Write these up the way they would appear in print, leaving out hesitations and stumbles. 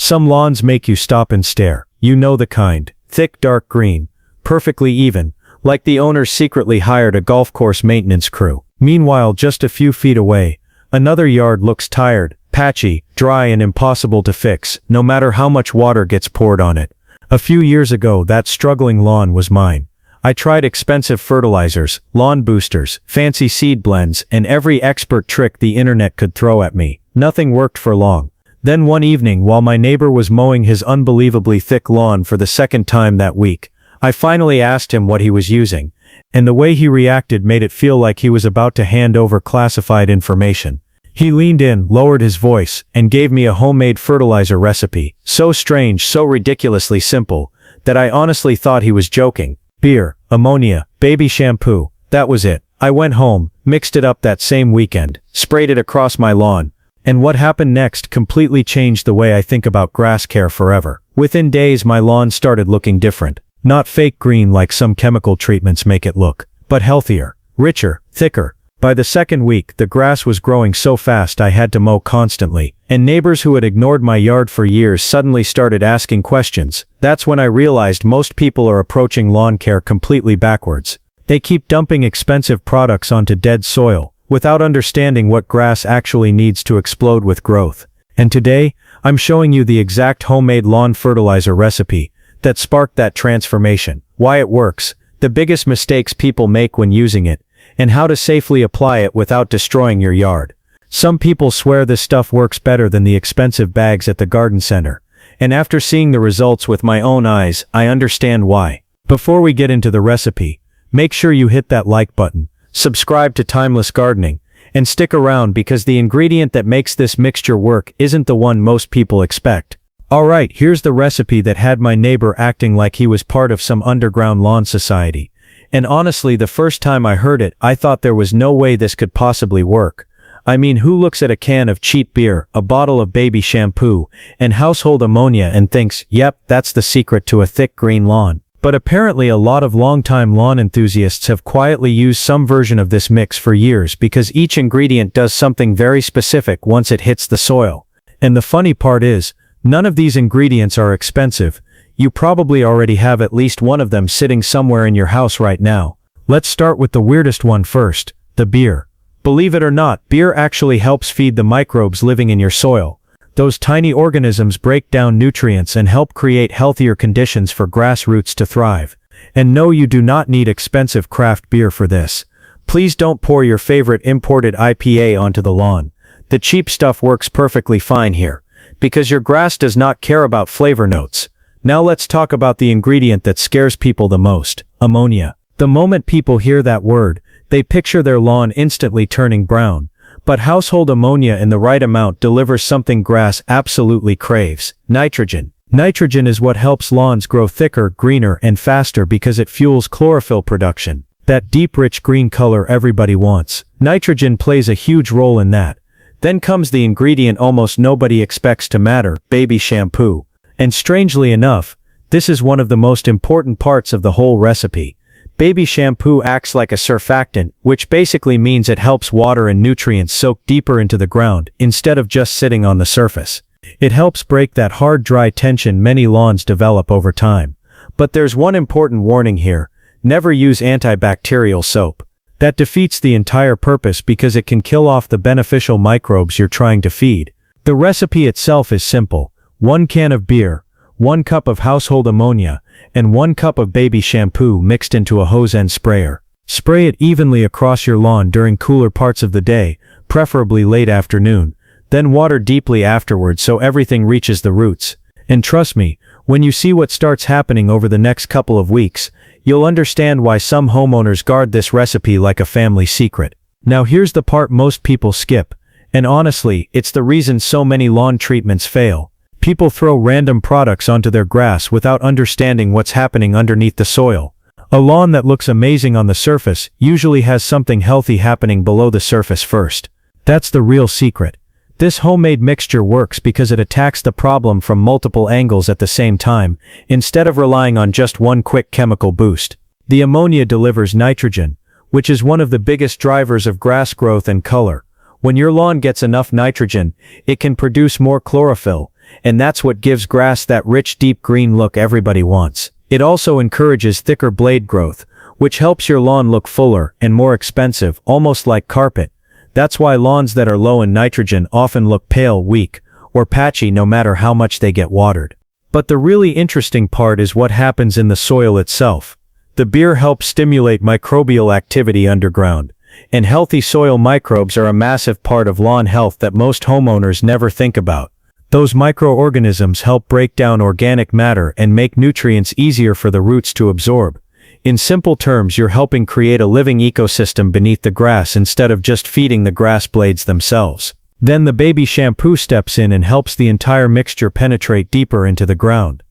Some lawns make you stop and stare. You know the kind. Thick dark green. Perfectly even. Like the owner secretly hired a golf course maintenance crew. Meanwhile, just a few feet away, another yard looks tired, patchy, dry and impossible to fix, no matter how much water gets poured on it. A few years ago, that struggling lawn was mine. I tried expensive fertilizers, lawn boosters, fancy seed blends, and every expert trick the internet could throw at me. Nothing worked for long. Then one evening, while my neighbor was mowing his unbelievably thick lawn for the second time that week, I finally asked him what he was using, and the way he reacted made it feel like he was about to hand over classified information. He leaned in, lowered his voice, and gave me a homemade fertilizer recipe, so strange, so ridiculously simple, that I honestly thought he was joking. Beer, ammonia, baby shampoo, that was it. I went home, mixed it up that same weekend, sprayed it across my lawn, and what happened next completely changed the way I think about grass care forever. Within days my lawn started looking different. Not fake green like some chemical treatments make it look, but healthier, richer, thicker. By the second week, the grass was growing so fast I had to mow constantly, and neighbors who had ignored my yard for years suddenly started asking questions. That's when I realized most people are approaching lawn care completely backwards. They keep dumping expensive products onto dead soil, without understanding what grass actually needs to explode with growth. And today, I'm showing you the exact homemade lawn fertilizer recipe that sparked that transformation, why it works, the biggest mistakes people make when using it, and how to safely apply it without destroying your yard. Some people swear this stuff works better than the expensive bags at the garden center, and after seeing the results with my own eyes, I understand why. Before we get into the recipe, make sure you hit that like button, subscribe to Timeless Gardening, and stick around because the ingredient that makes this mixture work isn't the one most people expect. Alright, here's the recipe that had my neighbor acting like he was part of some underground lawn society. And honestly, the first time I heard it, I thought there was no way this could possibly work. I mean, who looks at a can of cheap beer, a bottle of baby shampoo, and household ammonia and thinks, yep, that's the secret to a thick green lawn? But apparently a lot of longtime lawn enthusiasts have quietly used some version of this mix for years because each ingredient does something very specific once it hits the soil. And the funny part is, none of these ingredients are expensive. You probably already have at least one of them sitting somewhere in your house right now. Let's start with the weirdest one first, the beer. Believe it or not, beer actually helps feed the microbes living in your soil. Those tiny organisms break down nutrients and help create healthier conditions for grass roots to thrive. And no, you do not need expensive craft beer for this. Please don't pour your favorite imported IPA onto the lawn. The cheap stuff works perfectly fine here, because your grass does not care about flavor notes. Now let's talk about the ingredient that scares people the most, ammonia. The moment people hear that word, they picture their lawn instantly turning brown. But household ammonia in the right amount delivers something grass absolutely craves, nitrogen. Nitrogen is what helps lawns grow thicker, greener, and faster because it fuels chlorophyll production. That deep rich green color everybody wants. Nitrogen plays a huge role in that. Then comes the ingredient almost nobody expects to matter, baby shampoo. And strangely enough, this is one of the most important parts of the whole recipe. Baby shampoo acts like a surfactant, which basically means it helps water and nutrients soak deeper into the ground, instead of just sitting on the surface. It helps break that hard dry tension many lawns develop over time. But there's one important warning here. Never use antibacterial soap. That defeats the entire purpose because it can kill off the beneficial microbes you're trying to feed. The recipe itself is simple. 1 can of beer, 1 cup of household ammonia, and 1 cup of baby shampoo mixed into a hose end sprayer. Spray it evenly across your lawn during cooler parts of the day, preferably late afternoon. Then water deeply afterwards so everything reaches the roots. And trust me, when you see what starts happening over the next couple of weeks, you'll understand why some homeowners guard this recipe like a family secret. Now here's the part most people skip, and honestly, it's the reason so many lawn treatments fail. People throw random products onto their grass without understanding what's happening underneath the soil. A lawn that looks amazing on the surface usually has something healthy happening below the surface first. That's the real secret. This homemade mixture works because it attacks the problem from multiple angles at the same time, instead of relying on just one quick chemical boost. The ammonia delivers nitrogen, which is one of the biggest drivers of grass growth and color. When your lawn gets enough nitrogen, it can produce more chlorophyll, and that's what gives grass that rich deep green look everybody wants. It also encourages thicker blade growth, which helps your lawn look fuller and more expensive, almost like carpet. That's why lawns that are low in nitrogen often look pale, weak, or patchy no matter how much they get watered. But the really interesting part is what happens in the soil itself. The beer helps stimulate microbial activity underground, and healthy soil microbes are a massive part of lawn health that most homeowners never think about. Those microorganisms help break down organic matter and make nutrients easier for the roots to absorb. In simple terms, you're helping create a living ecosystem beneath the grass instead of just feeding the grass blades themselves. Then the baby shampoo steps in and helps the entire mixture penetrate deeper into the ground.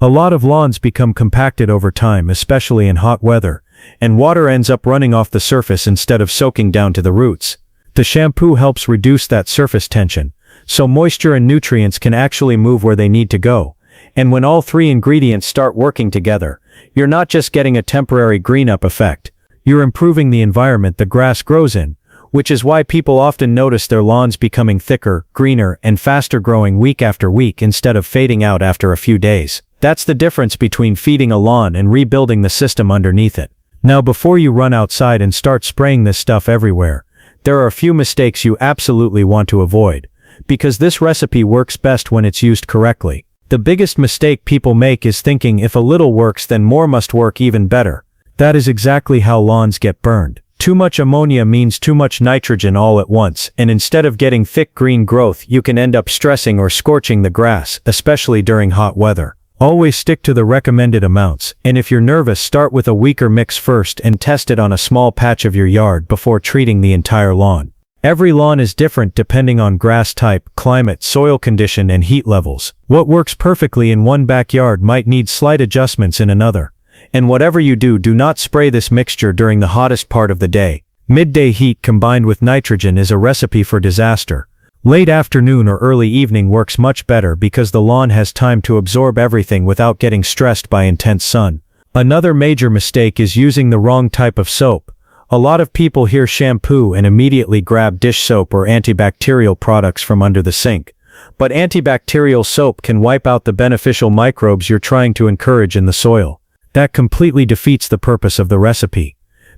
A lot of lawns become compacted over time, especially in hot weather, and water ends up running off the surface instead of soaking down to the roots. The shampoo helps reduce that surface tension, so moisture and nutrients can actually move where they need to go. And when all three ingredients start working together, you're not just getting a temporary green-up effect, you're improving the environment the grass grows in, which is why people often notice their lawns becoming thicker, greener, and faster growing week after week instead of fading out after a few days. That's the difference between feeding a lawn and rebuilding the system underneath it. Now before you run outside and start spraying this stuff everywhere, there are a few mistakes you absolutely want to avoid, because this recipe works best when it's used correctly. The biggest mistake people make is thinking if a little works then more must work even better. That is exactly how lawns get burned. Too much ammonia means too much nitrogen all at once, and instead of getting thick green growth you can end up stressing or scorching the grass, especially during hot weather. Always stick to the recommended amounts, and if you're nervous, start with a weaker mix first and test it on a small patch of your yard before treating the entire lawn. Every lawn is different depending on grass type, climate, soil condition, and heat levels. What works perfectly in one backyard might need slight adjustments in another. And whatever you do, do not spray this mixture during the hottest part of the day. Midday heat combined with nitrogen is a recipe for disaster. Late afternoon or early evening works much better because the lawn has time to absorb everything without getting stressed by intense sun. Another major mistake is using the wrong type of soap. A lot of people hear shampoo and immediately grab dish soap or antibacterial products from under the sink. But antibacterial soap can wipe out the beneficial microbes you're trying to encourage in the soil. That completely defeats the purpose of the recipe.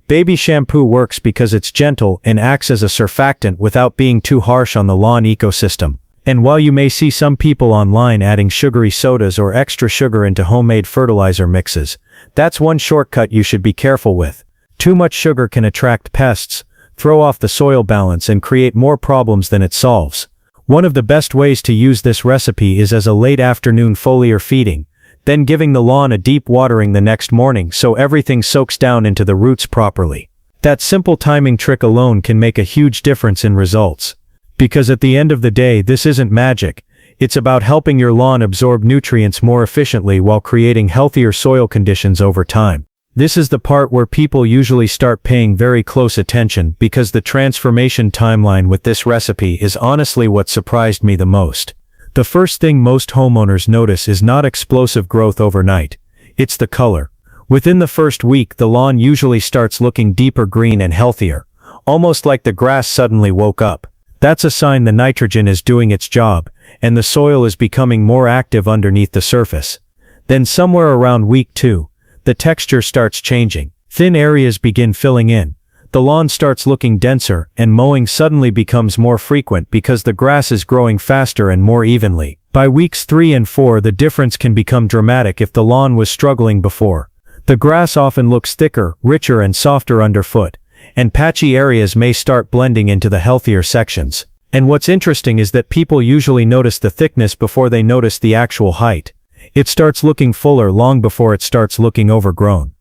Baby shampoo works because it's gentle and acts as a surfactant without being too harsh on the lawn ecosystem. And while you may see some people online adding sugary sodas or extra sugar into homemade fertilizer mixes, that's one shortcut you should be careful with. Too much sugar can attract pests, throw off the soil balance, and create more problems than it solves. One of the best ways to use this recipe is as a late afternoon foliar feeding, then giving the lawn a deep watering the next morning so everything soaks down into the roots properly. That simple timing trick alone can make a huge difference in results. Because at the end of the day, this isn't magic, it's about helping your lawn absorb nutrients more efficiently while creating healthier soil conditions over time. This is the part where people usually start paying very close attention because the transformation timeline with this recipe is honestly what surprised me the most. The first thing most homeowners notice is not explosive growth overnight, it's the color. Within the first week, the lawn usually starts looking deeper green and healthier, almost like the grass suddenly woke up. That's a sign the nitrogen is doing its job, and the soil is becoming more active underneath the surface. Then somewhere around week 2, the texture starts changing. Thin areas begin filling in. The lawn starts looking denser, and mowing suddenly becomes more frequent because the grass is growing faster and more evenly. By weeks 3 and 4, the difference can become dramatic if the lawn was struggling before. The grass often looks thicker, richer, and softer underfoot, and patchy areas may start blending into the healthier sections. And what's interesting is that people usually notice the thickness before they notice the actual height. It starts looking fuller long before it starts looking overgrown.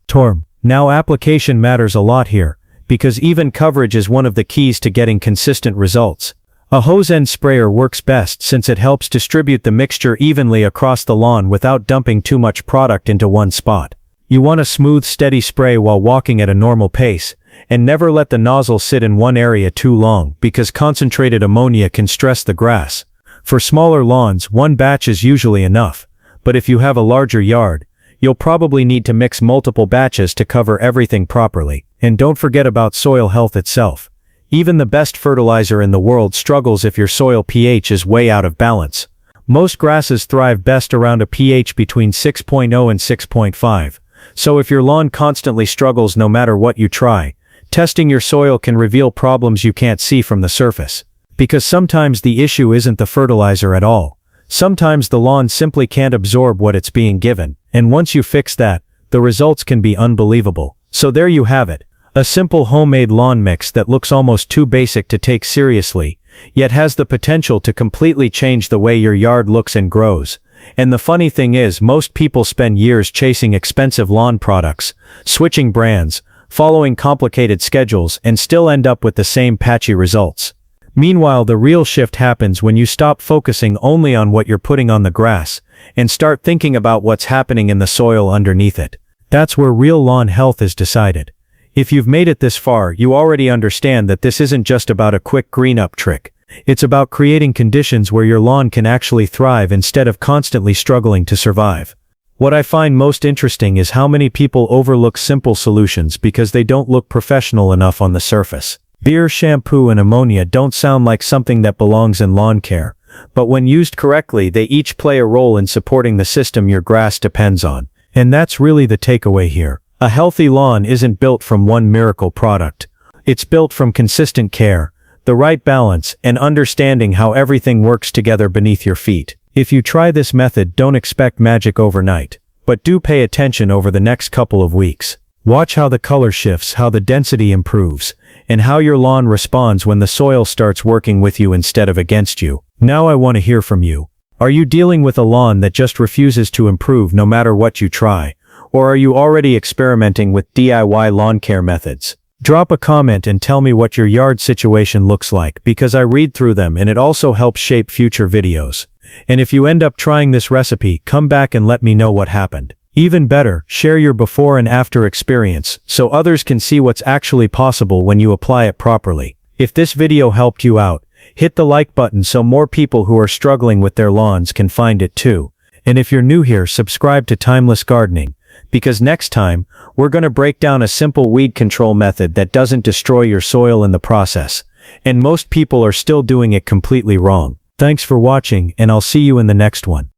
Now application matters a lot here, because even coverage is one of the keys to getting consistent results. A hose end sprayer works best since it helps distribute the mixture evenly across the lawn without dumping too much product into one spot. You want a smooth, steady spray while walking at a normal pace, and never let the nozzle sit in one area too long because concentrated ammonia can stress the grass. For smaller lawns, one batch is usually enough. But if you have a larger yard, you'll probably need to mix multiple batches to cover everything properly. And don't forget about soil health itself. Even the best fertilizer in the world struggles if your soil pH is way out of balance. Most grasses thrive best around a pH between 6.0 and 6.5. So if your lawn constantly struggles no matter what you try, testing your soil can reveal problems you can't see from the surface. Because sometimes the issue isn't the fertilizer at all. Sometimes the lawn simply can't absorb what it's being given, and once you fix that, the results can be unbelievable. So there you have it. A simple homemade lawn mix that looks almost too basic to take seriously, yet has the potential to completely change the way your yard looks and grows. And the funny thing is, most people spend years chasing expensive lawn products, switching brands, following complicated schedules, and still end up with the same patchy results. Meanwhile, the real shift happens when you stop focusing only on what you're putting on the grass, and start thinking about what's happening in the soil underneath it. That's where real lawn health is decided. If you've made it this far, you already understand that this isn't just about a quick green-up trick. It's about creating conditions where your lawn can actually thrive instead of constantly struggling to survive. What I find most interesting is how many people overlook simple solutions because they don't look professional enough on the surface. Beer shampoo and ammonia don't sound like something that belongs in lawn care, but when used correctly, they each play a role in supporting the system your grass depends on. And that's really the takeaway here. A healthy lawn isn't built from one miracle product. It's built from consistent care, the right balance, and understanding how everything works together beneath your feet. If you try this method, don't expect magic overnight, but do pay attention over the next couple of weeks. Watch how the color shifts, how the density improves, and how your lawn responds when the soil starts working with you instead of against you. Now I want to hear from you. Are you dealing with a lawn that just refuses to improve no matter what you try? Or are you already experimenting with DIY lawn care methods? Drop a comment and tell me what your yard situation looks like, because I read through them and it also helps shape future videos. And if you end up trying this recipe, come back and let me know what happened. Even better, share your before and after experience so others can see what's actually possible when you apply it properly. If this video helped you out, hit the like button so more people who are struggling with their lawns can find it too. And if you're new here, subscribe to Timeless Gardening, because next time, we're going to break down a simple weed control method that doesn't destroy your soil in the process. And most people are still doing it completely wrong. Thanks for watching, and I'll see you in the next one.